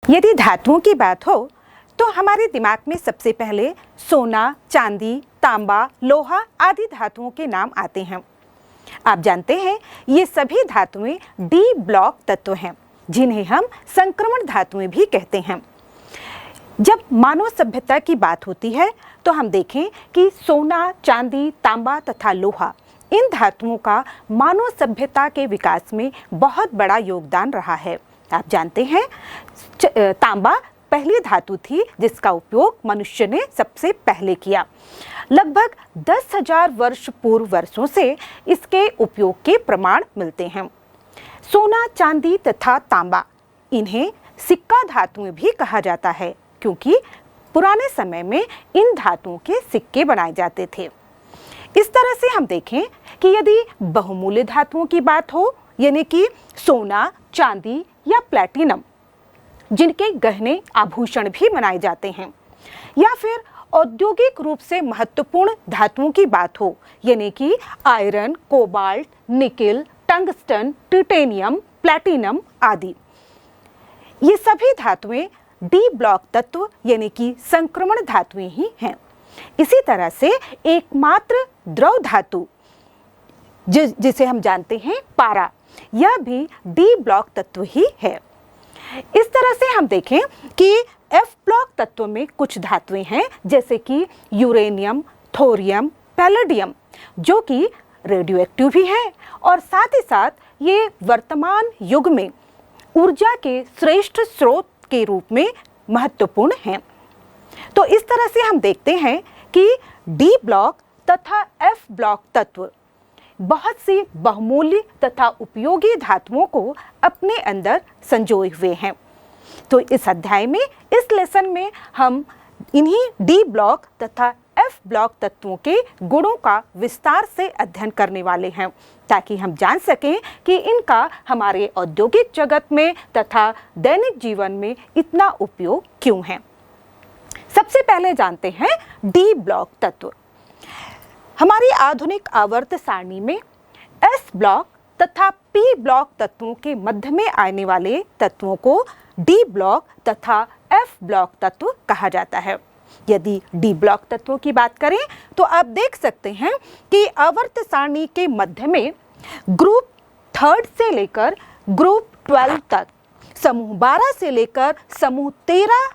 यदि धातुओं की बात हो तो हमारे दिमाग में सबसे पहले सोना, चांदी, तांबा, लोहा आदि धातुओं के नाम आते हैं। आप जानते हैं ये सभी धातुएं डी ब्लॉक तत्व हैं, जिन्हें हम संक्रमण धातुएं भी कहते हैं। जब मानव सभ्यता की बात होती है तो हम देखें कि सोना, चांदी, तांबा तथा लोहा इन धातुओं का मानव सभ्यता के विकास में बहुत बड़ा योगदान रहा है। आप जानते हैं तांबा पहली धातु थी जिसका उपयोग मनुष्य ने सबसे पहले किया। लगभग 10,000 वर्ष पूर्व वर्षों से इसके उपयोग के प्रमाण मिलते हैं। सोना, चांदी तथा तांबा इन्हें सिक्का धातुएं भी कहा जाता है, क्योंकि पुराने समय में इन धातुओं के सिक्के बनाए जाते थे। इस तरह से हम देखें कि यदि बहुमूल्य धातुओं की बात हो, यानी कि सोना, चांदी या प्लैटिनम, जिनके गहने आभूषण भी बनाए जाते हैं, या फिर औद्योगिक रूप से महत्वपूर्ण धातुओं की बात हो, यानी कि iron, cobalt, nickel, tungsten, titanium, platinum आदि, ये सभी धातुएं डी ब्लॉक तत्व यानी कि संक्रमण धातुएं ही हैं। इसी तरह से एकमात्र द्रव धातु जिसे हम जानते हैं पारा, यह भी डी ब्लॉक तत्व ही है। इस तरह से हम देखें कि एफ ब्लॉक तत्व में कुछ धातुएं हैं, जैसे कि यूरेनियम, थोरियम, पैलेडियम, जो कि रेडियो एक्टिव भी हैं और साथ ही साथ ये वर्तमान युग में ऊर्जा के श्रेष्ठ स्रोत के रूप में महत्वपूर्ण हैं। तो इस तरह से हम देखते हैं कि डी ब्लॉक तथा एफ ब्लॉक तत्व बहुत सी बहुमूल्य तथा उपयोगी धातुओं को अपने अंदर संजोए हुए हैं। तो इस अध्याय में, इस लेसन में हम इन्हीं डी ब्लॉक तथा एफ ब्लॉक तत्वों के गुणों का विस्तार से अध्ययन करने वाले हैं, ताकि हम जान सकें कि इनका हमारे औद्योगिक जगत में तथा दैनिक जीवन में इतना उपयोग क्यों है। सबसे पहले जानते हैं डी ब्लॉक तत्व। हमारी आधुनिक आवर्त सारणी में एस ब्लॉक तथा पी ब्लॉक तत्वों के मध्य में आने वाले तत्वों को डी ब्लॉक तथा एफ ब्लॉक तत्व कहा जाता है। यदि डी ब्लॉक तत्वों की बात करें तो आप देख सकते हैं कि आवर्त सारणी के मध्य में ग्रुप 3 से लेकर ग्रुप 12 तक, समूह 12 से लेकर समूह 13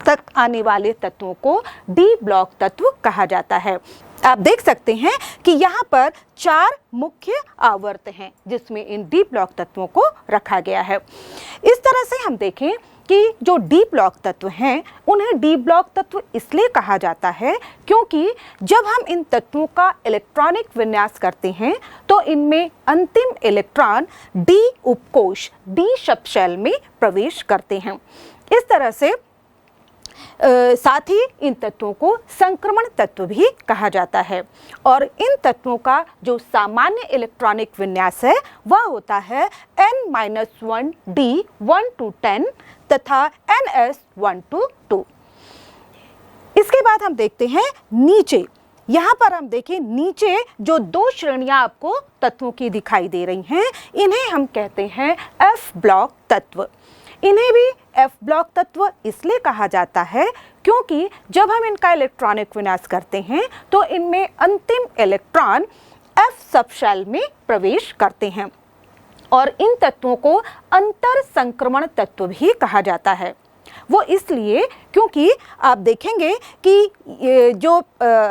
तक आने वाले तत्वों को डी ब्लॉक तत्व कहा जाता है। आप देख सकते हैं कि यहाँ पर 4 मुख्य आवर्त हैं जिसमें इन डी ब्लॉक तत्वों को रखा गया है। इस तरह से हम देखें कि जो डी ब्लॉक तत्व हैं उन्हें डी ब्लॉक तत्व इसलिए कहा जाता है क्योंकि जब हम इन तत्वों का इलेक्ट्रॉनिक विन्यास करते हैं तो इनमें अंतिम इलेक्ट्रॉन डी उपकोष, डी सबशेल में प्रवेश करते हैं। इस तरह से साथ ही इन तत्वों को संक्रमण तत्व भी कहा जाता है और इन तत्वों का जो सामान्य इलेक्ट्रॉनिक विन्यास है वह होता है n-1d 1 to 10 तथा ns 1 to 2। इसके बाद हम देखते हैं नीचे, यहाँ पर हम देखें नीचे जो 2 श्रेणियां आपको तत्वों की दिखाई दे रही हैं, इन्हें हम कहते हैं एफ ब्लॉक तत्व। इन्हें भी एफ ब्लॉक तत्व इसलिए कहा जाता है क्योंकि जब हम इनका इलेक्ट्रॉनिक विन्यास करते हैं तो इनमें अंतिम इलेक्ट्रॉन एफ सबशेल में प्रवेश करते हैं और इन तत्वों को अंतर संक्रमण तत्व भी कहा जाता है। वो इसलिए क्योंकि आप देखेंगे कि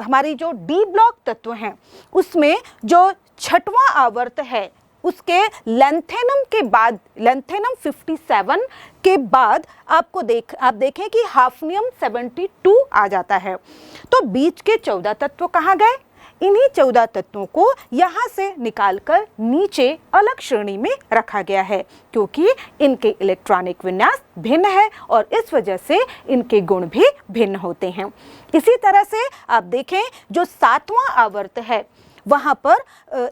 हमारी जो डी ब्लॉक तत्व हैं उसमें जो 6वां आवर्त है उसके लैंथेनम के बाद, लैंथेनम 57 के बाद आप देखें कि हाफनियम 72 आ जाता है। तो बीच के 14 तत्व कहाँ गए? इन्हीं 14 तत्वों को यहाँ से निकालकर नीचे अलग श्रेणी में रखा गया है क्योंकि इनके इलेक्ट्रॉनिक विन्यास भिन्न है और इस वजह से इनके गुण भी भिन्न होते हैं। इसी तरह से आप देखें जो 7वां आवर्त है वहाँ पर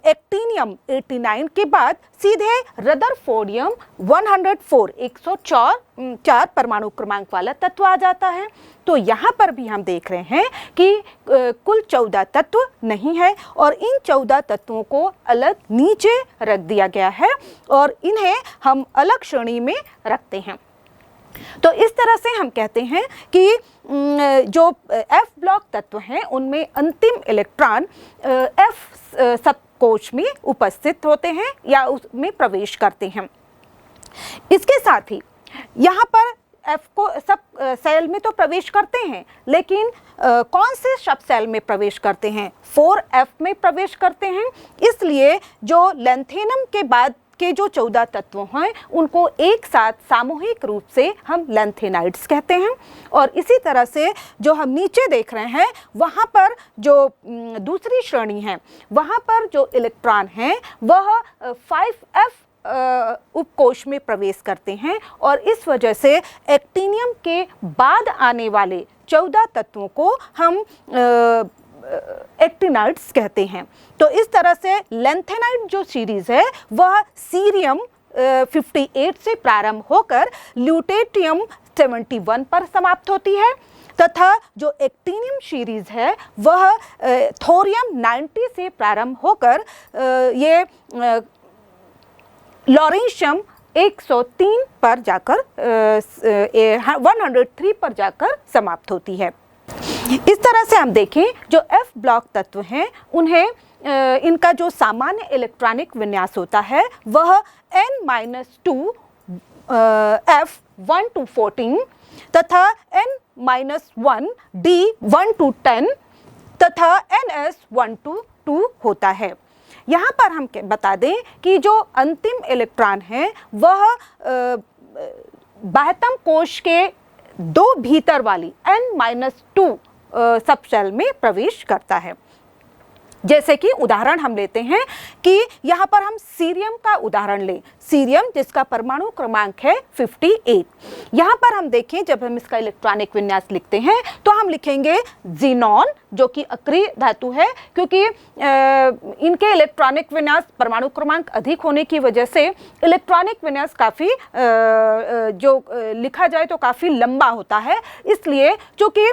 एक्टिनियम 89 के बाद सीधे रदरफोर्डियम 104 परमाणु क्रमांक वाला तत्व आ जाता है। तो यहाँ पर भी हम देख रहे हैं कि कुल 14 तत्व नहीं है और इन 14 तत्वों को अलग नीचे रख दिया गया है और इन्हें हम अलग श्रेणी में रखते हैं। तो इस तरह से हम कहते हैं कि जो F ब्लॉक तत्व हैं उनमें अंतिम इलेक्ट्रॉन F सबकोश में उपस्थित होते हैं या उसमें प्रवेश करते हैं। इसके साथ ही यहाँ पर F को सब सेल में तो प्रवेश करते हैं, लेकिन कौन से सब सेल में प्रवेश करते हैं? 4F में प्रवेश करते हैं। इसलिए जो लैंथेनम के बाद के जो 14 तत्व हैं उनको एक साथ सामूहिक रूप से हम लैंथेनाइड्स कहते हैं। और इसी तरह से जो हम नीचे देख रहे हैं वहाँ पर जो दूसरी श्रेणी है वहाँ पर जो इलेक्ट्रॉन हैं वह 5F उपकोश में प्रवेश करते हैं और इस वजह से एक्टिनियम के बाद आने वाले 14 तत्वों को हम एक्टिनाइड्स कहते हैं। तो इस तरह से लैंथेनाइड जो सीरीज है वह सीरियम 58 से प्रारंभ होकर ल्यूटेटियम 71 पर समाप्त होती है, तथा जो एक्टिनियम सीरीज है वह थोरियम 90 से प्रारंभ होकर ये लॉरेंशियम 103 पर जाकर 103 पर जाकर समाप्त होती है। इस तरह से हम देखें जो F ब्लॉक तत्व हैं उन्हें इनका जो सामान्य इलेक्ट्रॉनिक विन्यास होता है वह n-2 F 1 to 14 तथा n-1 D 1 to 10 तथा ns 1 to 2 होता है। यहाँ पर हम बता दें कि जो अंतिम इलेक्ट्रॉन है वह बाह्यतम कोश के दो भीतर वाली n-2 सब सेल में प्रवेश करता है। जैसे कि उदाहरण हम लेते हैं कि यहाँ पर हम सीरियम का उदाहरण लें। सीरियम जिसका परमाणु क्रमांक है 58। यहाँ पर हम देखें जब हम इसका इलेक्ट्रॉनिक विन्यास लिखते हैं तो हम लिखेंगे ज़ीनॉन जो कि अक्रिय धातु है, क्योंकि इनके इलेक्ट्रॉनिक विन्यास परमाणु क्रमांक अधिक होने की वजह से इलेक्ट्रॉनिक विन्यास काफ़ी जो लिखा जाए तो काफ़ी लंबा होता है। इसलिए चूँकि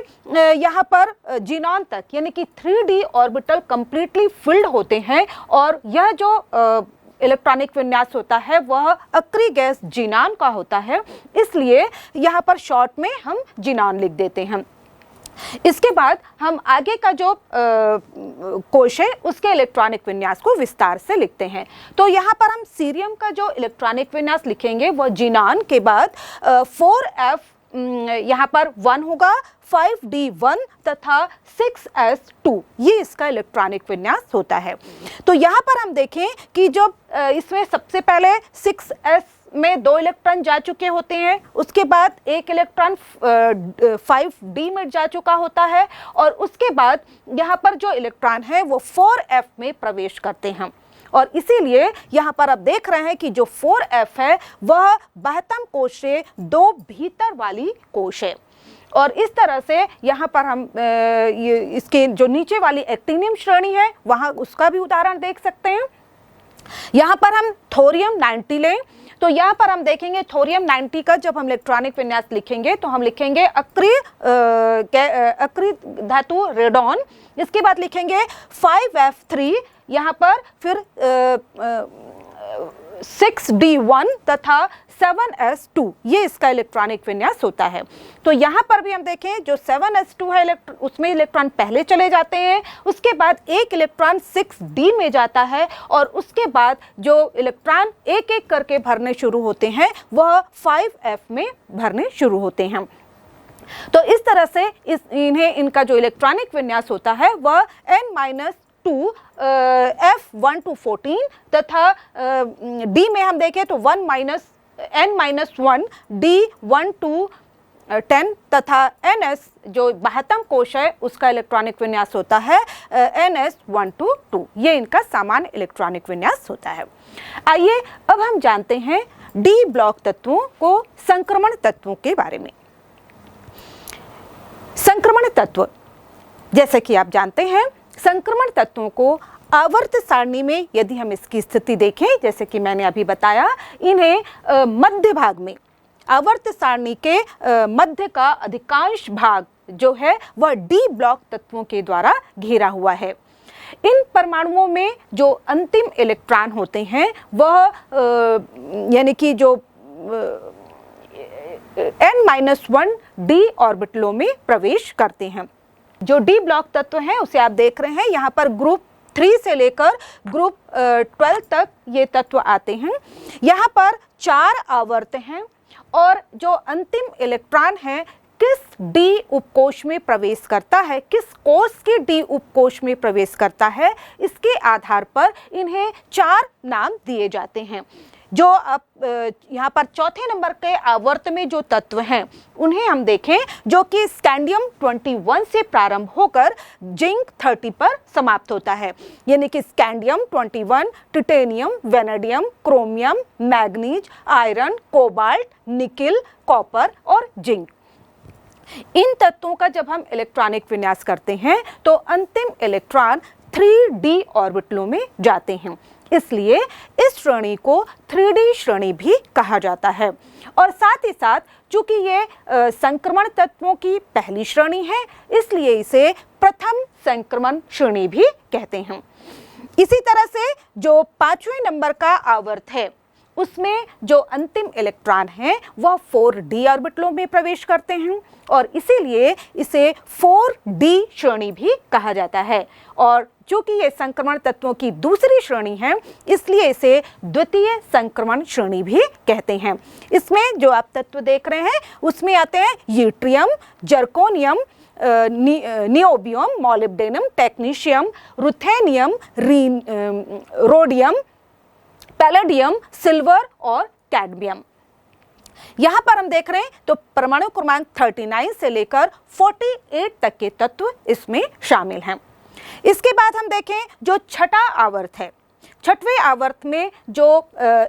यहाँ पर ज़ीनॉन तक यानी कि 3D ऑर्बिटल कंप्लीटली फिल्ड होते हैं और यह जो इलेक्ट्रॉनिक विन्यास होता है वह अक्रिय गैस ज़ीनॉन का होता है, इसलिए यहाँ पर शॉर्ट में हम ज़ीनॉन लिख देते हैं। इसके बाद हम आगे का जो कोश है उसके इलेक्ट्रॉनिक विन्यास को विस्तार से लिखते हैं। तो यहाँ पर हम सीरियम का जो इलेक्ट्रॉनिक विन्यास लिखेंगे वह ज़ीनॉन के बाद 4F यहाँ पर 1 होगा, 5D1 तथा 6S2 ये इसका इलेक्ट्रॉनिक विन्यास होता है। तो यहाँ पर हम देखें कि जब इसमें सबसे पहले 6S में 2 इलेक्ट्रॉन जा चुके होते हैं, उसके बाद एक इलेक्ट्रॉन 5D में जा चुका होता है और उसके बाद यहाँ पर जो इलेक्ट्रॉन है वो 4F में प्रवेश करते हैं। और इसीलिए यहाँ पर आप देख रहे हैं कि जो 4F है वह बाह्यतम कोश से 2 भीतर वाली कोश है। और इस तरह से यहाँ पर हम इसके जो नीचे वाली एक्टिनियम श्रेणी है वहाँ उसका भी उदाहरण देख सकते हैं। यहाँ पर हम थोरियम 90 लें तो यहाँ पर हम देखेंगे थोरियम 90 का जब हम इलेक्ट्रॉनिक विन्यास लिखेंगे तो हम लिखेंगे अक्रिय धातु रेडॉन, इसके बाद लिखेंगे 5F3, यहाँ पर फिर 6D1 तथा 7S2 ये इसका इलेक्ट्रॉनिक विन्यास होता है। तो यहाँ पर भी हम देखें जो 7S2 है उसमें इलेक्ट्रॉन पहले चले जाते हैं, उसके बाद एक इलेक्ट्रॉन 6D में जाता है और उसके बाद जो इलेक्ट्रॉन एक एक करके भरने शुरू होते हैं वह 5F में भरने शुरू होते हैं। तो इस तरह से इनका जो इलेक्ट्रॉनिक विन्यास होता है वह n-2 F 1 to 14 तथा D में हम देखें तो n-1 D 1 to 10 तथा ns जो बाह्यतम कोश है उसका इलेक्ट्रॉनिक विन्यास होता है ns 1 to 2। ये इनका सामान्य इलेक्ट्रॉनिक विन्यास होता है। आइए अब हम जानते हैं D ब्लॉक तत्वों को संक्रमण तत्वों के बारे में। संक्रमण तत्व जैसे कि आप जानते हैं संक्रमण तत्वों को आवर्त सारणी में यदि हम इसकी स्थिति देखें, जैसे कि मैंने अभी बताया, इन्हें मध्य भाग में आवर्त सारणी के मध्य का अधिकांश भाग जो है वह डी ब्लॉक तत्वों के द्वारा घेरा हुआ है। इन परमाणुओं में जो अंतिम इलेक्ट्रॉन होते हैं वह यानी कि जो n-1 d ऑर्बिटलों में प्रवेश करते हैं। जो डी ब्लॉक तत्व हैं उसे आप देख रहे हैं, यहाँ पर ग्रुप 3 से लेकर ग्रुप 12 तक ये तत्व आते हैं। यहाँ पर 4 आवर्त हैं और जो अंतिम इलेक्ट्रॉन है किस डी उपकोष में प्रवेश करता है, किस कोष के डी उपकोष में प्रवेश करता है, इसके आधार पर इन्हें 4 नाम दिए जाते हैं। जो अब यहाँ पर चौथे नंबर के आवर्त में जो तत्व हैं उन्हें हम देखें, जो कि स्कैंडियम 21 से प्रारंभ होकर जिंक 30 पर समाप्त होता है। यानी कि scandium 21 titanium, vanadium, chromium, manganese, iron, cobalt, nickel, copper और जिंक। इन तत्वों का जब हम इलेक्ट्रॉनिक विन्यास करते हैं तो अंतिम इलेक्ट्रॉन 3d ऑर्बिटलों में जाते हैं, इसलिए इस श्रेणी को 3d श्रेणी भी कहा जाता है। और साथ ही साथ चूंकि ये संक्रमण तत्वों की पहली श्रेणी है, इसलिए इसे प्रथम संक्रमण श्रेणी भी कहते हैं। इसी तरह से जो 5वें नंबर का आवर्त है उसमें जो अंतिम इलेक्ट्रॉन हैं वह 4d ऑर्बिटलों में प्रवेश करते हैं और इसीलिए इसे 4d श्रेणी भी कहा जाता है। और चूंकि ये संक्रमण तत्वों की दूसरी श्रेणी है, इसलिए इसे द्वितीय संक्रमण श्रेणी भी कहते हैं। इसमें जो आप तत्व देख रहे हैं उसमें आते हैं yttrium, zirconium, niobium, molybdenum, technetium, ruthenium, rhodium, palladium, silver और कैडमियम। यहाँ पर हम देख रहे हैं तो परमाणु क्रमांक 39 से लेकर 48 तक के तत्व इसमें शामिल हैं। इसके बाद हम देखें जो छठा आवर्त है, छठवें आवर्त में जो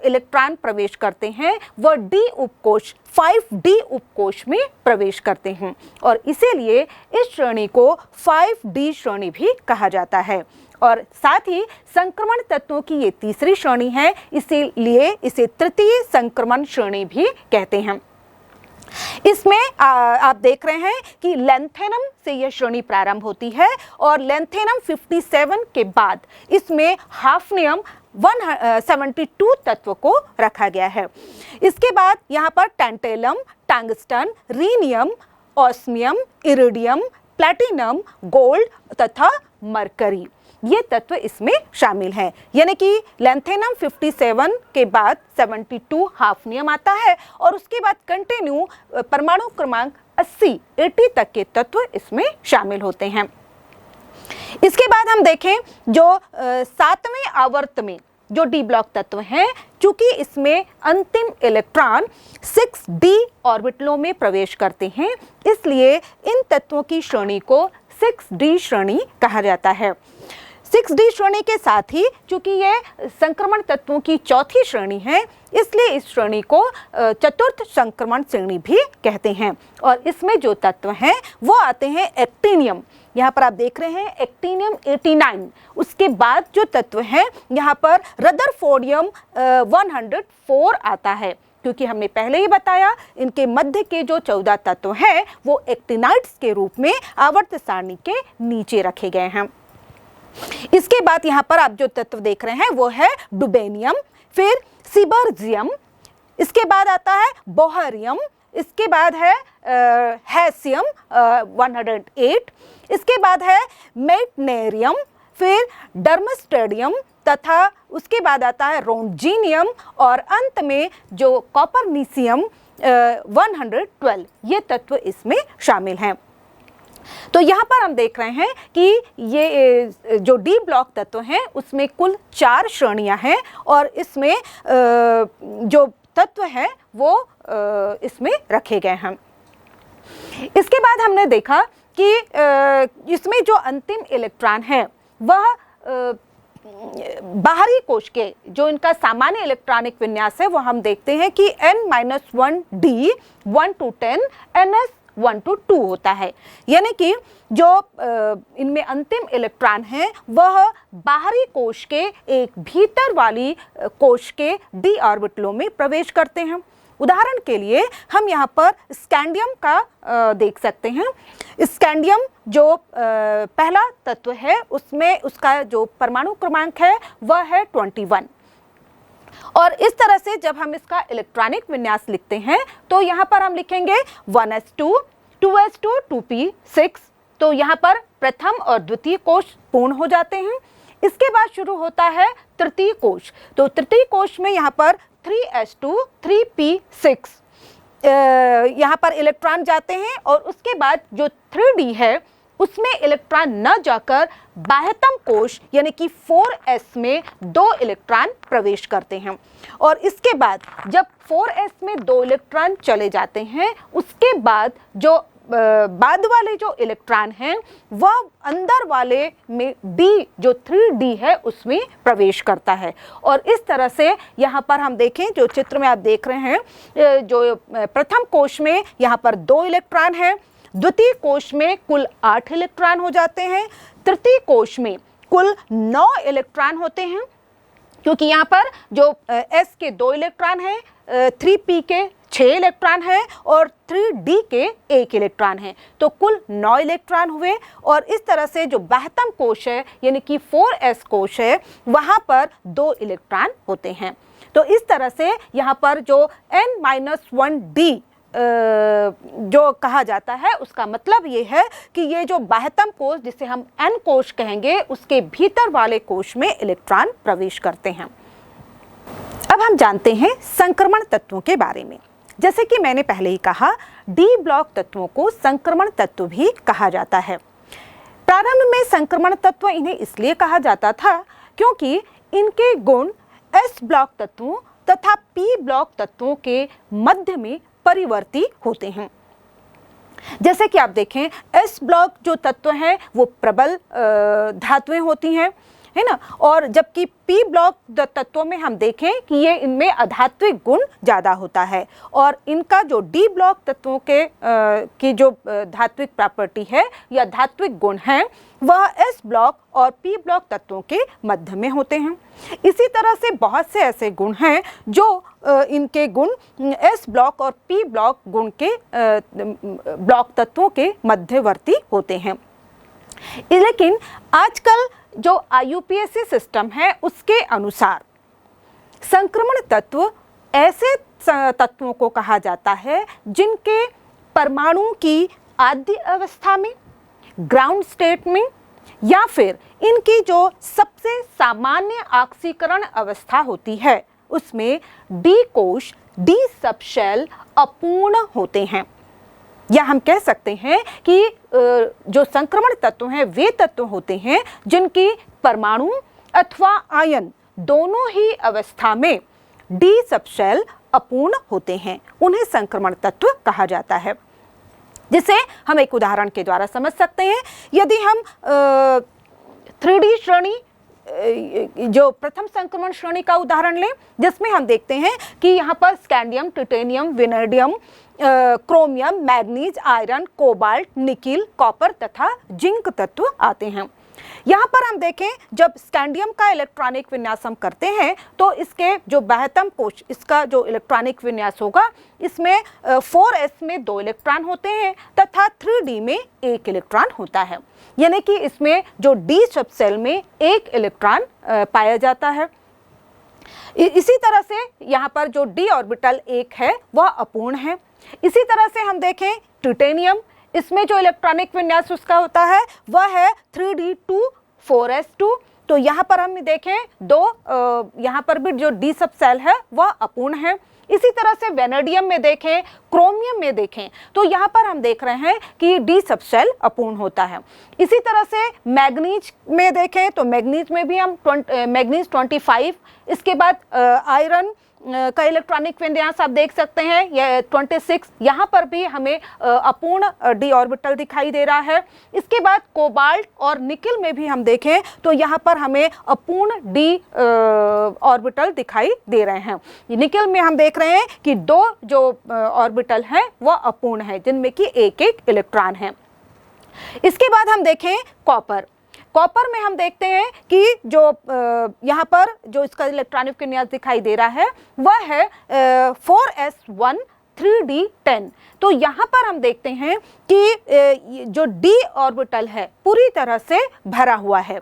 इलेक्ट्रॉन प्रवेश करते हैं वह डी उपकोष 5d उपकोष में प्रवेश करते हैं और इसीलिए इस श्रेणी को 5d श्रेणी भी कहा जाता है। और साथ ही संक्रमण तत्वों की ये तीसरी श्रेणी है, इसीलिए इसे तृतीय संक्रमण श्रेणी भी कहते हैं। इसमें आप देख रहे हैं कि लैंथेनम से यह श्रेणी प्रारंभ होती है और लैंथेनम 57 के बाद इसमें हाफनियम 172 तत्व को रखा गया है। इसके बाद यहाँ पर tantalum, tungsten, rhenium, osmium, iridium, platinum, gold तथा मरकरी ये तत्व इसमें शामिल हैं। यानी कि लैंथेनम 57 के बाद 72 हाफनियम आता है और उसके बाद कंटिन्यू परमाणु क्रमांक 80 तक के तत्व इसमें शामिल होते हैं। इसके बाद हम देखें जो 7वें आवर्त में जो डी ब्लॉक तत्व हैं, चूंकि इसमें अंतिम इलेक्ट्रॉन 6d ऑर्बिटलों में प्रवेश करते हैं, इसलिए इन तत्वों की श्रेणी को 6d श्रेणी कहा जाता है। 6d श्रेणी के साथ ही चूंकि ये संक्रमण तत्वों की चौथी श्रेणी है, इसलिए इस श्रेणी को चतुर्थ संक्रमण श्रेणी भी कहते हैं। और इसमें जो तत्व हैं वो आते हैं एक्टिनियम, यहाँ पर आप देख रहे हैं एक्टिनियम 89। उसके बाद जो तत्व हैं यहाँ पर रदरफोर्डियम 104 आता है, क्योंकि हमने पहले ही बताया इनके मध्य के जो 14 तत्व हैं वो एक्टिनाइड्स के रूप में आवर्त सारणी के नीचे रखे गए हैं। इसके बाद यहाँ पर आप जो तत्व देख रहे हैं वो है डुबेनियम, फिर सीबर्जियम, इसके बाद आता है बोहरियम, इसके बाद है हैसियम 108, इसके बाद है मेटनेरियम, फिर डर्मस्टेडियम तथा उसके बाद आता है रोंजीनियम और अंत में जो कॉपरनीसियम 112 ये तत्व इसमें शामिल हैं। तो यहाँ पर हम देख रहे हैं कि ये जो डी ब्लॉक तत्व हैं उसमें कुल 4 श्रेणियाँ हैं और इसमें जो तत्व हैं वो इसमें रखे गए हैं। इसके बाद हमने देखा कि इसमें जो अंतिम इलेक्ट्रॉन है वह बाहरी कोश के जो इनका सामान्य इलेक्ट्रॉनिक विन्यास है वो हम देखते हैं कि n-1d 1 to 10 ns 1 to 2 होता है। यानी कि जो इनमें अंतिम इलेक्ट्रॉन है वह बाहरी कोश के एक भीतर वाली कोश के d ऑर्बिटलों में प्रवेश करते हैं। उदाहरण के लिए हम यहाँ पर स्कैंडियम का देख सकते हैं। स्कैंडियम जो पहला तत्व है उसमें उसका जो परमाणु क्रमांक है वह है 21 और इस तरह से जब हम इसका इलेक्ट्रॉनिक विन्यास लिखते हैं तो यहाँ पर हम लिखेंगे 1s2, 2s2, 2p6। तो यहाँ पर प्रथम और द्वितीय कोश पूर्ण हो जाते हैं। इसके बाद शुरू होता है तृतीय कोश। तो तृतीय कोश में यहाँ पर 3s2, 3p6 यहाँ पर इलेक्ट्रॉन जाते हैं और उसके बाद जो 3d है उसमें इलेक्ट्रॉन न जाकर बाह्यतम कोश यानी कि 4s में 2 इलेक्ट्रॉन प्रवेश करते हैं। और इसके बाद जब 4s में 2 इलेक्ट्रॉन चले जाते हैं उसके बाद जो बाद वाले जो इलेक्ट्रॉन हैं वह अंदर वाले में d जो 3d है उसमें प्रवेश करता है। और इस तरह से यहाँ पर हम देखें, जो चित्र में आप देख रहे हैं, जो प्रथम कोश में यहाँ पर 2 इलेक्ट्रॉन हैं, द्वितीय कोश में कुल 8 इलेक्ट्रॉन हो जाते हैं, तृतीय कोश में कुल 9 इलेक्ट्रॉन होते हैं, क्योंकि यहाँ पर जो s के 2 इलेक्ट्रॉन हैं, 3p के 6 इलेक्ट्रॉन हैं और 3d के 1 इलेक्ट्रॉन हैं। तो कुल 9 इलेक्ट्रॉन हुए। और इस तरह से जो बाह्यतम कोश है यानी कि 4s कोश है वहाँ पर 2 इलेक्ट्रॉन होते हैं। तो इस तरह से यहाँ पर जो n-1d जो कहा जाता है उसका मतलब ये है कि ये जो बाह्यतम कोश जिसे हम n कोश कहेंगे उसके भीतर वाले कोश में इलेक्ट्रॉन प्रवेश करते हैं। अब हम जानते हैं संक्रमण तत्वों के बारे में। जैसे कि मैंने पहले ही कहा, डी ब्लॉक तत्वों को संक्रमण तत्व भी कहा जाता है। प्रारंभ में संक्रमण तत्व इन्हें इसलिए कहा जाता था क्योंकि इनके गुण एस ब्लॉक तत्वों तथा पी ब्लॉक तत्वों के मध्य में परिवर्ती होते हैं। जैसे कि आप देखें, एस ब्लॉक जो तत्व हैं वो प्रबल धातुएं होती हैं, है ना, और जबकि पी ब्लॉक तत्वों में हम देखें कि ये इनमें अधात्विक गुण ज़्यादा होता है। और इनका जो डी ब्लॉक तत्वों के की जो धात्विक प्रॉपर्टी है या धात्विक गुण हैं वह एस ब्लॉक और पी ब्लॉक तत्वों के मध्य में होते हैं। इसी तरह से बहुत से ऐसे गुण हैं जो इनके गुण एस ब्लॉक और पी ब्लॉक गुण के ब्लॉक तत्वों के मध्यवर्ती होते हैं। लेकिन आजकल जो IUPAC सिस्टम है उसके अनुसार संक्रमण तत्व ऐसे तत्वों को कहा जाता है जिनके परमाणु की आद्य अवस्था में, ग्राउंड स्टेट में या फिर इनकी जो सबसे सामान्य ऑक्सीकरण अवस्था होती है उसमें डी कोश, डी सबशेल अपूर्ण होते हैं। या हम कह सकते हैं कि जो संक्रमण तत्व हैं वे तत्व होते हैं जिनकी परमाणु अथवा आयन दोनों ही अवस्था में डी सबशेल अपूर्ण होते हैं, उन्हें संक्रमण तत्व कहा जाता है। जिसे हम एक उदाहरण के द्वारा समझ सकते हैं। यदि हम 3D श्रेणी जो प्रथम संक्रमण श्रेणी का उदाहरण लें, जिसमें हम देखते हैं कि यहाँ पर scandium, titanium, vanadium, chromium, manganese, iron, cobalt, nickel, copper तथा जिंक तत्व आते हैं। यहाँ पर हम देखें, जब स्कैंडियम का इलेक्ट्रॉनिक विन्यास हम करते हैं तो इसके जो बाह्यतम कोश, इसका जो इलेक्ट्रॉनिक विन्यास होगा इसमें 4s में 2 इलेक्ट्रॉन होते हैं तथा 3d में 1 इलेक्ट्रॉन होता है, यानी कि इसमें जो डी सबशेल में 1 इलेक्ट्रॉन पाया जाता है। इसी तरह से यहाँ पर जो डी ऑर्बिटल 1 है वह अपूर्ण है। इसी तरह से हम देखें टिटेनियम, इसमें जो इलेक्ट्रॉनिक विन्यास उसका होता है वह है 3d2 4s2। तो यहाँ पर हम देखें यहाँ पर भी जो डी सबशेल है वह अपूर्ण है। इसी तरह से वेनेडियम में देखें, क्रोमियम में देखें तो यहाँ पर हम देख रहे हैं कि डी सबशेल अपूर्ण होता है। इसी तरह से मैग्नीज में देखें तो मैग्नीज में भी हम मैग्नीज 25, इसके बाद आयरन का इलेक्ट्रॉनिक विन्यास आप देख सकते हैं यह 26, यहाँ पर भी हमें अपूर्ण डी ऑर्बिटल दिखाई दे रहा है। इसके बाद कोबाल्ट और निकिल में भी हम देखें तो यहाँ पर हमें अपूर्ण डी ऑर्बिटल दिखाई दे रहे हैं। निकिल में हम देख रहे हैं कि 2 जो ऑर्बिटल हैं वह अपूर्ण है जिनमें कि 1-1 इलेक्ट्रॉन है। इसके बाद हम देखें कॉपर। कॉपर में हम देखते हैं कि जो यहाँ पर जो इसका इलेक्ट्रॉनिक विन्यास दिखाई दे रहा है वह है 4s1 3d10। तो यहाँ पर हम देखते हैं कि जो d ऑर्बिटल है पूरी तरह से भरा हुआ है।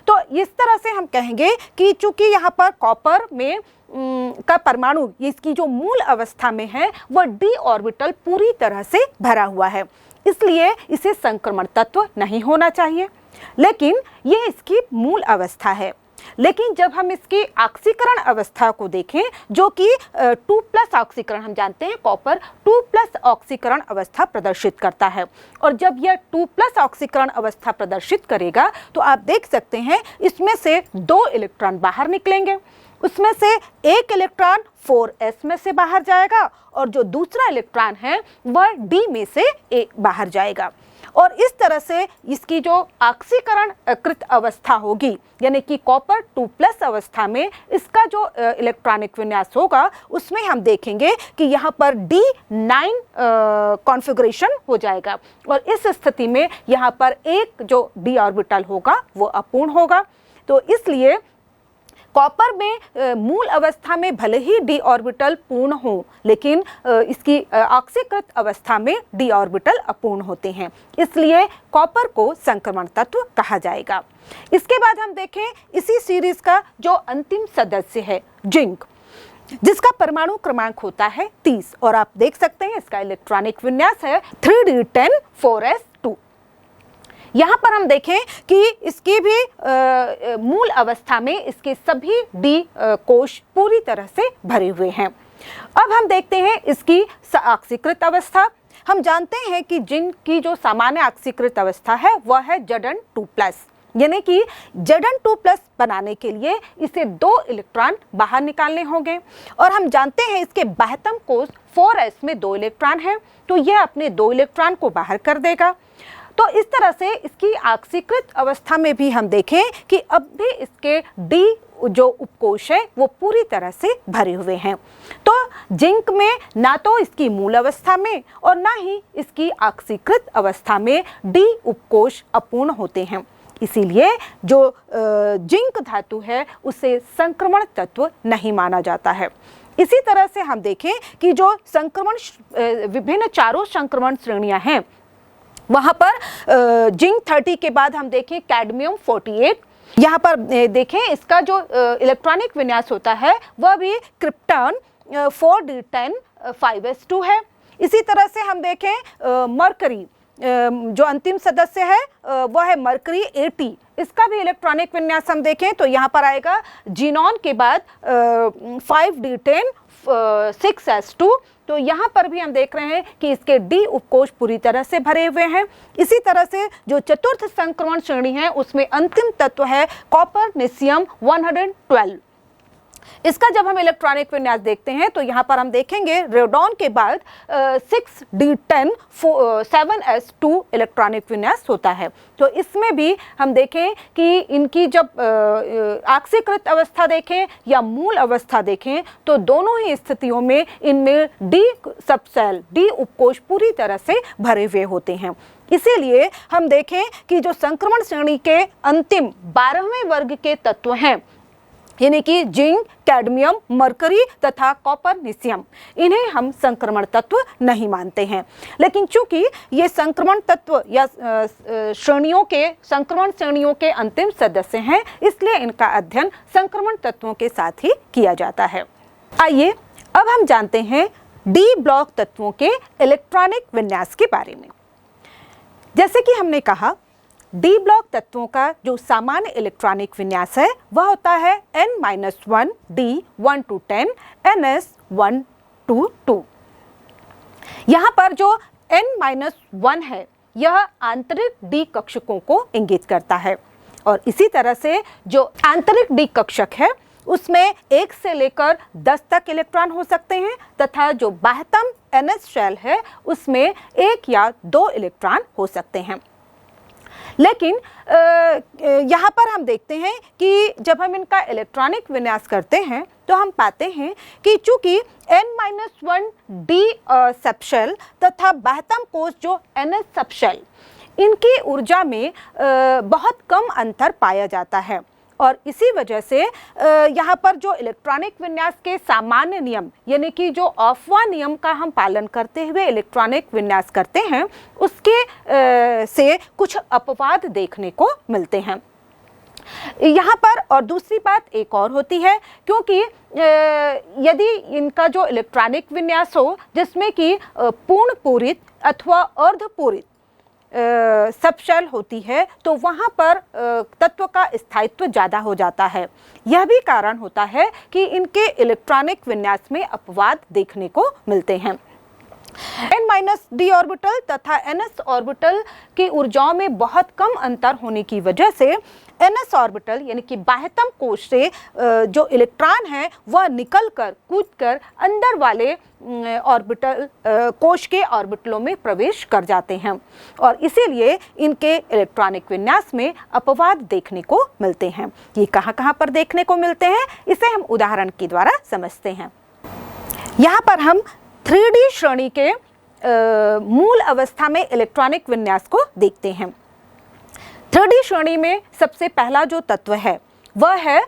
तो इस तरह से हम कहेंगे कि चूंकि यहाँ पर कॉपर में का परमाणु इसकी जो मूल अवस्था में है वह d ऑर्बिटल पूरी तरह से भरा हुआ है, इसलिए इसे संक्रमण तत्व नहीं होना चाहिए, लेकिन यह इसकी मूल अवस्था है। लेकिन जब हम इसकी ऑक्सीकरण अवस्था को देखें, जो कि 2+ ऑक्सीकरण, हम जानते हैं कॉपर 2+ ऑक्सीकरण अवस्था प्रदर्शित करता है, और जब यह 2+ ऑक्सीकरण अवस्था प्रदर्शित करेगा तो आप देख सकते हैं इसमें से 2 इलेक्ट्रॉन बाहर निकलेंगे, उसमें से एक इलेक्ट्रॉन 4s में से बाहर जाएगा और जो दूसरा इलेक्ट्रॉन है वह d में से बाहर जाएगा। और इस तरह से इसकी जो ऑक्सीकरण कृत अवस्था होगी, यानी कि कॉपर 2+ अवस्था में इसका जो इलेक्ट्रॉनिक विन्यास होगा उसमें हम देखेंगे कि यहाँ पर D9 कॉन्फ़िगरेशन हो जाएगा, और इस स्थिति में यहाँ पर एक जो d ऑर्बिटल होगा वो अपूर्ण होगा। तो इसलिए कॉपर में मूल अवस्था में भले ही d ऑर्बिटल पूर्ण हो, लेकिन इसकी ऑक्सीकृत अवस्था में d ऑर्बिटल अपूर्ण होते हैं, इसलिए कॉपर को संक्रमण तत्व कहा जाएगा। इसके बाद हम देखें इसी सीरीज का जो अंतिम सदस्य है जिंक, जिसका परमाणु क्रमांक होता है 30, और आप देख सकते हैं इसका इलेक्ट्रॉनिक विन्यास है 3d10 4s2। यहाँ पर हम देखें कि इसकी भी मूल अवस्था में इसके सभी d कोश पूरी तरह से भरे हुए हैं। अब हम देखते हैं इसकी ऑक्सीकृत अवस्था। हम जानते हैं कि जिंक की जो सामान्य ऑक्सीकृत अवस्था है वह है Zn2+, यानी कि Zn2+ बनाने के लिए इसे 2 इलेक्ट्रॉन बाहर निकालने होंगे, और हम जानते हैं इसके बाह्यतम कोश 4s में 2 इलेक्ट्रॉन है, तो यह अपने 2 इलेक्ट्रॉन को बाहर कर देगा। तो इस तरह से इसकी ऑक्सीकृत अवस्था में भी हम देखें कि अब भी इसके d जो उपकोश है वो पूरी तरह से भरे हुए हैं। तो जिंक में ना तो इसकी मूल अवस्था में और ना ही इसकी ऑक्सीकृत अवस्था में d उपकोश अपूर्ण होते हैं, इसीलिए जो जिंक धातु है उसे संक्रमण तत्व नहीं माना जाता है। इसी तरह से हम देखें कि जो संक्रमण विभिन्न चारों संक्रमण श्रेणियां हैं, वहां पर जिंक 30 के बाद हम देखें कैडमियम 48, यहाँ पर देखें इसका जो इलेक्ट्रॉनिक विन्यास होता है वह भी क्रिप्टॉन 4d10 5s2 है। इसी तरह से हम देखें मरकरी, जो अंतिम सदस्य है वह है मरकरी 80, इसका भी इलेक्ट्रॉनिक विन्यास हम देखें तो यहाँ पर आएगा जीनॉन के बाद 5d10 6s2। तो यहाँ पर भी हम देख रहे हैं कि इसके d उपकोश पूरी तरह से भरे हुए हैं। इसी तरह से जो चतुर्थ संक्रमण श्रेणी है उसमें अंतिम तत्व है कॉपर निसियम 112। इसका जब हम इलेक्ट्रॉनिक विन्यास देखते हैं तो यहाँ पर हम देखेंगे रेडॉन के बाद 6d10 7s2 इलेक्ट्रॉनिक विन्यास होता है। तो इसमें भी हम देखें कि इनकी जब ऑक्सीकृत अवस्था देखें या मूल अवस्था देखें तो दोनों ही स्थितियों में इनमें d सबसेल d उपकोश पूरी तरह से भरे हुए होते हैं। इसीलिए हम देखें कि जो संक्रमण श्रेणी के अंतिम 12वें वर्ग के तत्व हैं, यानी कि जिंक, कैडमियम, मरकरी तथा कॉपर निसियम, इन्हें हम संक्रमण तत्व नहीं मानते हैं। लेकिन चूंकि ये संक्रमण तत्व या संक्रमण श्रेणियों के अंतिम सदस्य हैं, इसलिए इनका अध्ययन संक्रमण तत्वों के साथ ही किया जाता है। आइए अब हम जानते हैं डी ब्लॉक तत्वों के इलेक्ट्रॉनिक विन्यास के बारे में। जैसे कि हमने कहा, डी ब्लॉक तत्वों का जो सामान्य इलेक्ट्रॉनिक विन्यास है वह होता है n-1 d 1 to 10 ns 1 to 2। यहाँ पर जो n-1 है यह आंतरिक डी कक्षकों को इंगित करता है, और इसी तरह से जो आंतरिक डी कक्षक है उसमें 1 से लेकर 10 तक इलेक्ट्रॉन हो सकते हैं, तथा जो बाह्यतम ns शेल है उसमें 1 या 2 इलेक्ट्रॉन हो सकते हैं। लेकिन यहाँ पर हम देखते हैं कि जब हम इनका इलेक्ट्रॉनिक विन्यास करते हैं तो हम पाते हैं कि चूंकि n-1 d सबशेल तथा बाह्यतम कोश जो ns सबशेल, इनकी ऊर्जा में बहुत कम अंतर पाया जाता है, और इसी वजह से यहाँ पर जो इलेक्ट्रॉनिक विन्यास के सामान्य नियम यानी कि जो ऑफवा नियम का हम पालन करते हुए इलेक्ट्रॉनिक विन्यास करते हैं उसके से कुछ अपवाद देखने को मिलते हैं। यहाँ पर और दूसरी बात एक और होती है, क्योंकि यदि इनका जो इलेक्ट्रॉनिक विन्यास हो जिसमें कि पूर्ण पूरित अथवा अर्धपूरित सबशेल होती है तो वहाँ पर तत्व का स्थायित्व ज़्यादा हो जाता है। यह भी कारण होता है कि इनके इलेक्ट्रॉनिक विन्यास में अपवाद देखने को मिलते हैं। n-d ऑर्बिटल तथा ns ऑर्बिटल की ऊर्जाओं में बहुत कम अंतर होने की वजह से ns ऑर्बिटल यानी कि बाह्यतम कोश से जो इलेक्ट्रॉन है वह निकलकर कूदकर अंदर वाले ऑर्बिटल कोश के ऑर्बिटलों में प्रवेश कर जाते हैं और इसीलिए इनके इलेक्ट्रॉनिक विन्यास में अपवाद देखने को मिलते हैं। ये कहाँ पर देखने को मिलते हैं इसे हम उदाहरण के द्वारा समझते हैं। यहाँ पर हम 3D श्रेणी के मूल अवस्था में इलेक्ट्रॉनिक विन्यास को देखते हैं। 3D श्रेणी में सबसे पहला जो तत्व है वह है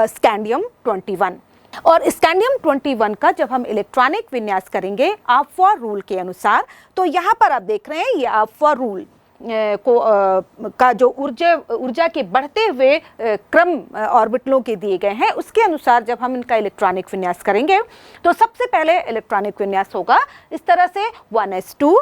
स्कैंडियम 21 और स्कैंडियम 21 का जब हम इलेक्ट्रॉनिक विन्यास करेंगे आफवा रूल के अनुसार, तो यहाँ पर आप देख रहे हैं ये आफवा रूल का जो ऊर्जा के बढ़ते हुए क्रम ऑर्बिटलों के दिए गए हैं उसके अनुसार जब हम इनका इलेक्ट्रॉनिक विन्यास करेंगे तो सबसे पहले इलेक्ट्रॉनिक विन्यास होगा इस तरह से 1s2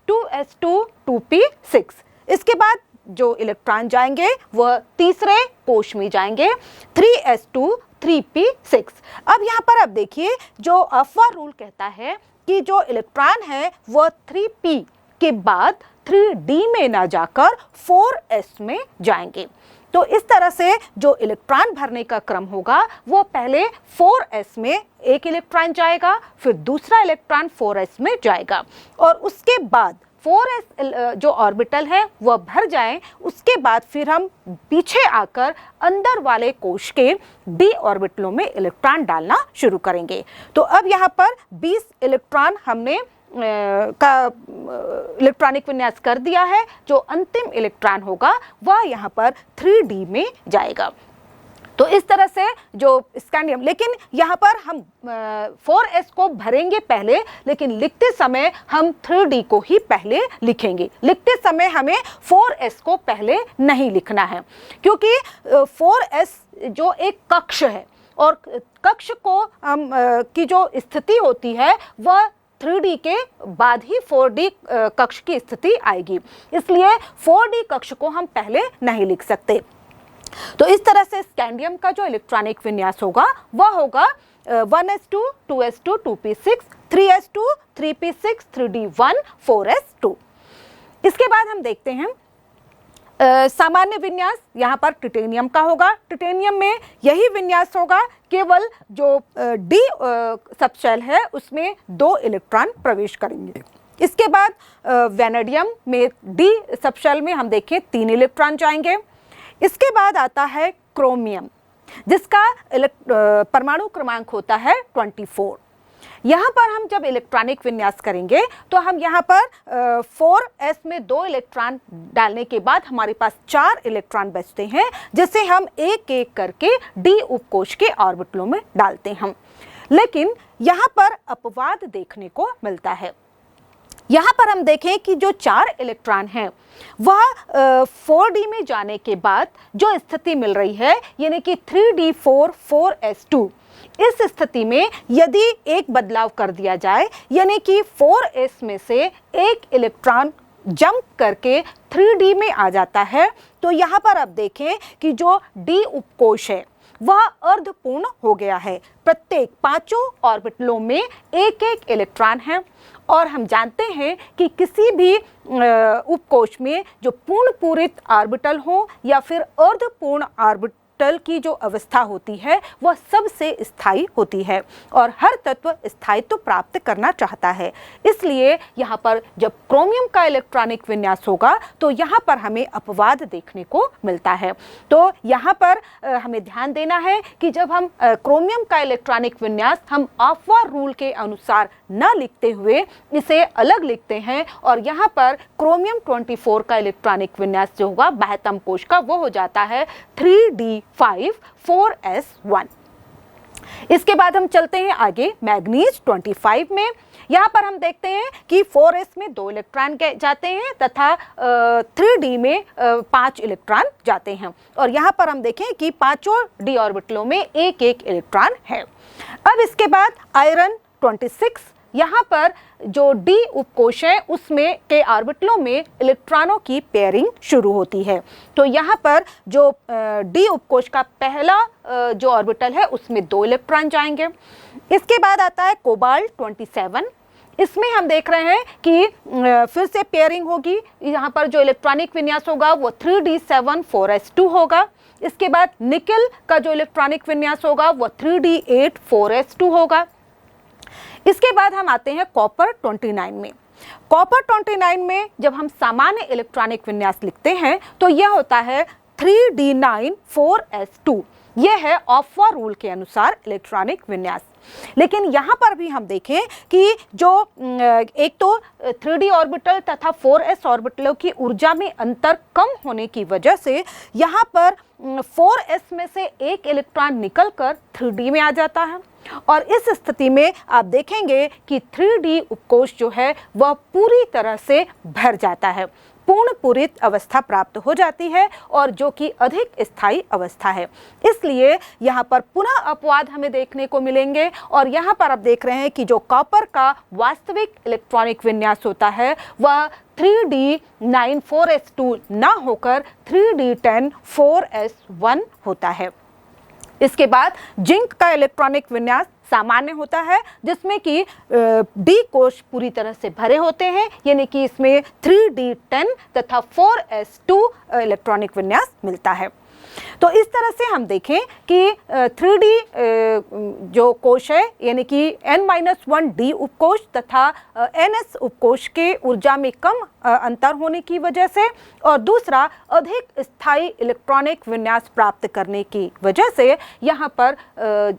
2s2 2p6। इसके बाद जो इलेक्ट्रॉन जाएंगे वह तीसरे कोश में जाएंगे 3s2 3p6। अब यहाँ पर आप देखिए जो अफवा रूल कहता है कि जो इलेक्ट्रॉन है वह 3p के बाद 3d में ना जाकर 4s में जाएंगे। तो इस तरह से जो इलेक्ट्रॉन भरने का क्रम होगा वो पहले 4s में एक इलेक्ट्रॉन जाएगा, फिर दूसरा इलेक्ट्रॉन 4s में जाएगा और उसके बाद 4s जो ऑर्बिटल है वह भर जाए, उसके बाद फिर हम पीछे आकर अंदर वाले कोश के d ऑर्बिटलों में इलेक्ट्रॉन डालना शुरू करेंगे। तो अब यहाँ पर 20 इलेक्ट्रॉन हमने का इलेक्ट्रॉनिक विन्यास कर दिया है। जो अंतिम इलेक्ट्रॉन होगा वह यहाँ पर 3d में जाएगा। तो इस तरह से जो स्कैंडियम, लेकिन यहाँ पर हम 4s को भरेंगे पहले, लेकिन लिखते समय हम 3d को ही पहले लिखेंगे। लिखते समय हमें 4s को पहले नहीं लिखना है, क्योंकि 4s जो एक कक्ष है और कक्ष को हम की जो स्थिति होती है वह 3d के बाद ही 4d कक्ष की स्थिति आएगी, इसलिए 4d कक्ष को हम पहले नहीं लिख सकते। तो इस तरह से स्कैंडियम का जो इलेक्ट्रॉनिक विन्यास होगा वह होगा 1s2 2s2 2p6 3s2 3p6 3d1 4s2। इसके बाद हम देखते हैं सामान्य विन्यास। यहाँ पर टिटेनियम का होगा। टिटेनियम में यही विन्यास होगा, केवल जो d सबशेल है उसमें 2 इलेक्ट्रॉन प्रवेश करेंगे। इसके बाद वैनेडियम में d सबशेल में हम देखें 3 इलेक्ट्रॉन जाएंगे। इसके बाद आता है क्रोमियम जिसका परमाणु क्रमांक होता है 24। यहाँ पर हम जब इलेक्ट्रॉनिक विन्यास करेंगे तो हम यहाँ पर 4s में 2 इलेक्ट्रॉन डालने के बाद हमारे पास 4 इलेक्ट्रॉन बचते हैं, जिसे हम एक एक करके d उपकोश के ऑर्बिटलों में डालते हैं। लेकिन यहाँ पर अपवाद देखने को मिलता है। यहाँ पर हम देखें कि जो 4 इलेक्ट्रॉन हैं वह 4d में जाने के बाद जो स्थिति मिल रही है यानी कि 3d4 4s2, इस स्थिति में यदि एक बदलाव कर दिया जाए यानी कि 4s में से एक इलेक्ट्रॉन जंप करके 3d में आ जाता है, तो यहाँ पर आप देखें कि जो d उपकोश है वह अर्धपूर्ण हो गया है। प्रत्येक 5 ऑर्बिटलों में एक एक इलेक्ट्रॉन है और हम जानते हैं कि किसी भी उपकोश में जो पूर्ण पूरित ऑर्बिटल हो या फिर अर्धपूर्ण ऑर्बिटल की जो अवस्था होती है वह सबसे स्थायी होती है और हर तत्व स्थायित्व प्राप्त करना चाहता है। इसलिए यहाँ पर जब क्रोमियम का इलेक्ट्रॉनिक विन्यास होगा तो यहाँ पर हमें अपवाद देखने को मिलता है। तो यहाँ पर हमें ध्यान देना है कि जब हम क्रोमियम का इलेक्ट्रॉनिक विन्यास हम अफवा रूल के अनुसार न लिखते हुए इसे अलग लिखते हैं और यहाँ पर क्रोमियम 24 का इलेक्ट्रॉनिक विन्यास जो होगा बाह्यतम कोश का वो हो जाता है 3d4 5,4s1। इसके बाद हम चलते हैं आगे मैग्नीज 25 में। यहाँ पर हम देखते हैं कि 4s में 2 इलेक्ट्रॉन जाते हैं तथा 3d में 5 इलेक्ट्रॉन जाते हैं, और यहाँ पर हम देखें कि पांचों d ऑर्बिटलों में एक एक इलेक्ट्रॉन है। अब इसके बाद आयरन 26, यहाँ पर जो d उपकोष है उसमें के ऑर्बिटलों में इलेक्ट्रॉनों की पेयरिंग शुरू होती है। तो यहाँ पर जो d उपकोष का पहला जो ऑर्बिटल है उसमें 2 इलेक्ट्रॉन जाएंगे। इसके बाद आता है कोबाल्ट 27। इसमें हम देख रहे हैं कि फिर से पेयरिंग होगी। यहाँ पर जो इलेक्ट्रॉनिक विन्यास होगा वो 3d7 4s2 होगा। इसके बाद निकेल का जो इलेक्ट्रॉनिक विन्यास होगा वो 3d8 4s2 होगा। इसके बाद हम आते हैं कॉपर 29 में। कॉपर 29 में जब हम सामान्य इलेक्ट्रॉनिक विन्यास लिखते हैं तो यह होता है 3d9 4s2। यह है ऑफवा रूल के अनुसार इलेक्ट्रॉनिक विन्यास। लेकिन यहाँ पर भी हम देखें कि जो एक तो 3d ऑर्बिटल तथा 4s ऑर्बिटलों की ऊर्जा में अंतर कम होने की वजह से यहाँ पर 4s में से एक इलेक्ट्रॉन निकलकर 3d में आ जाता है, और इस स्थिति में आप देखेंगे कि 3d उपकोष जो है वह पूरी तरह से भर जाता है, पूर्ण पूरित अवस्था प्राप्त हो जाती है, और जो कि अधिक स्थायी अवस्था है। इसलिए यहाँ पर पुनः अपवाद हमें देखने को मिलेंगे, और यहाँ पर आप देख रहे हैं कि जो कॉपर का वास्तविक इलेक्ट्रॉनिक विन्यास होता है वह 3d9 4s2 ना होकर 3d10 4s1 होता है। इसके बाद जिंक का इलेक्ट्रॉनिक विन्यास सामान्य होता है, जिसमें कि d कोष पूरी तरह से भरे होते हैं, यानी कि इसमें 3d10 तथा 4s2 इलेक्ट्रॉनिक विन्यास मिलता है। तो इस तरह से हम देखें कि 3d जो कोश है यानी कि n-1d उपकोष तथा ns उपकोष के ऊर्जा में कम अंतर होने की वजह से और दूसरा अधिक स्थायी इलेक्ट्रॉनिक विन्यास प्राप्त करने की वजह से यहाँ पर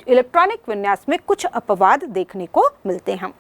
इलेक्ट्रॉनिक विन्यास में कुछ अपवाद देखने को मिलते हैं।